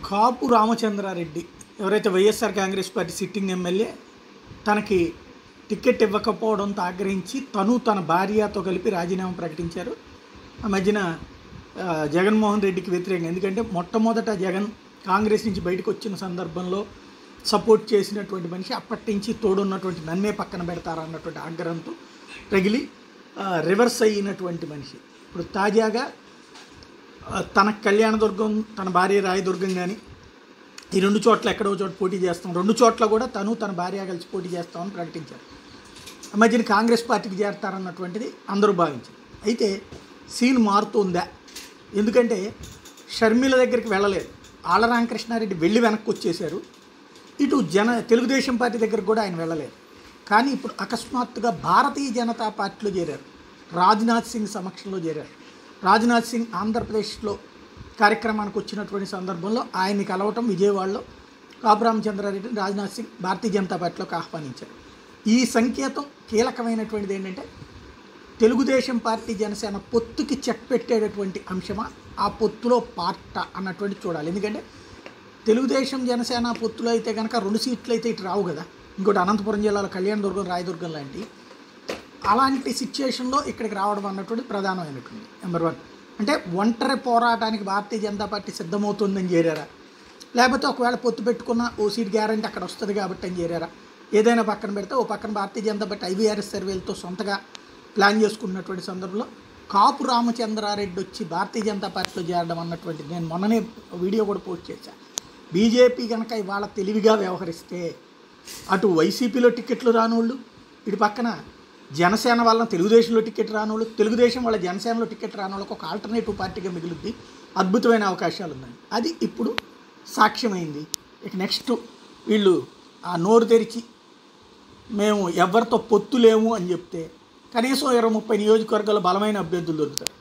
కాపు రామచంద్రారెడ్డి ఎవరైతే YSR Congress party sitting MLA తనకి ticket ఇవ్వకపోవడంతో ఆగ్రహించి తన భార్యతో కలిపి రాజీనామా ప్రకటించారు. ఆ మధ్యన జగన్మోహన్ రెడ్డికి వ్యతిరేకంగా, ఎందుకంటే మొట్టమొదట జగన్ కాంగ్రెస్ నుంచి బయటకు వచ్చిన సందర్భంలో సపోర్ట్ చేసినటువంటి మనిషి, అప్పటి నుంచి తోడున్నటువంటి నన్నే పక్కన పెడతారన్నటువంటి ఆగ్రహంతో రగిలి రివర్స్ అయినటువంటి మనిషి ఇప్పుడు తాజాగా తన కళ్యాణదుర్గం, తన భార్య రాయదుర్గం కానీ ఈ రెండు చోట్ల ఎక్కడో చోట పోటీ చేస్తాం, రెండు చోట్ల కూడా తన భార్య కలిసి పోటీ చేస్తామని ప్రకటించారు. ఆ మధ్యన కాంగ్రెస్ పార్టీకి చేరతారన్నటువంటిది అందరూ భావించారు. అయితే సీన్ మారుతుందా? ఎందుకంటే షర్మిల దగ్గరికి వెళ్ళలేదు, ఆళ్ల రామకృష్ణారెడ్డి వెళ్ళి వెనక్కి వచ్చేశారు. ఇటు తెలుగుదేశం పార్టీ దగ్గరికి కూడా ఆయన వెళ్ళలేదు. కానీ ఇప్పుడు అకస్మాత్తుగా భారతీయ జనతా పార్టీలో చేరారు, రాజ్నాథ్ సింగ్ సమక్షంలో చేరారు. రాజ్నాథ్ సింగ్ ఆంధ్రప్రదేశ్లో కార్యక్రమానికి వచ్చినటువంటి సందర్భంలో ఆయన్ని కలవటం, విజయవాడలో కాపు రామచంద్రారెడ్డిని రాజ్నాథ్ సింగ్ భారతీయ జనతా పార్టీలోకి ఆహ్వానించారు. ఈ సంకేతం కీలకమైనటువంటిది ఏంటంటే తెలుగుదేశం పార్టీ జనసేన పొత్తుకి చెక్ పెట్టేటటువంటి అంశమా, ఆ పొత్తులో పార్ట అన్నటువంటి చూడాలి. ఎందుకంటే తెలుగుదేశం జనసేన పొత్తులో అయితే కనుక 2 సీట్లు అయితే ఇటు రావు కదా, ఇంకోటి అనంతపురం జిల్లాలో కళ్యాణదుర్గం, రాయదుర్గం లాంటి అలాంటి సిచ్యుయేషన్లో ఇక్కడికి రావడం అన్నటువంటి ప్రధానమైనటువంటి నెంబర్ 1. అంటే ఒంటరి పోరాటానికి భారతీయ జనతా పార్టీ సిద్ధమవుతుందని చేరారా, లేకపోతే ఒకవేళ పొత్తు పెట్టుకున్న ఓ సీట్ గ్యారంటీ అక్కడ వస్తుంది కాబట్టి అని చేరారా, ఏదైనా పక్కన పెడితే ఓ పక్కన భారతీయ జనతా పార్టీ IVRS సర్వేలతో సొంతగా ప్లాన్ చేసుకున్నటువంటి సందర్భంలో కాపు రామచంద్రారెడ్డి వచ్చి భారతీయ జనతా పార్టీలో చేరడం అన్నటువంటిది నేను మొన్ననే వీడియో కూడా పోస్ట్ చేశాను. బీజేపీ కనుక ఇవాళ తెలివిగా వ్యవహరిస్తే అటు వైసీపీలో టికెట్లు రానోళ్ళు, ఇటు పక్కన జనసేన వల్ల తెలుగుదేశంలో టికెట్ రానోళ్ళు, తెలుగుదేశం వాళ్ళ జనసేనలో టికెట్ రానోళ్ళకి ఒక ఆల్టర్నేటివ్ పార్టీగా మిగులుద్ది. అద్భుతమైన అవకాశాలు ఉన్నాయి. అది ఇప్పుడు సాక్ష్యమైంది. ఇక నెక్స్ట్ వీళ్ళు ఆ నోరు తెరిచి మేము ఎవరితో పొత్తు లేము అని చెప్తే కనీసం 20-30 నియోజకవర్గాల్లో బలమైన అభ్యర్థులు దొరుకుతారు.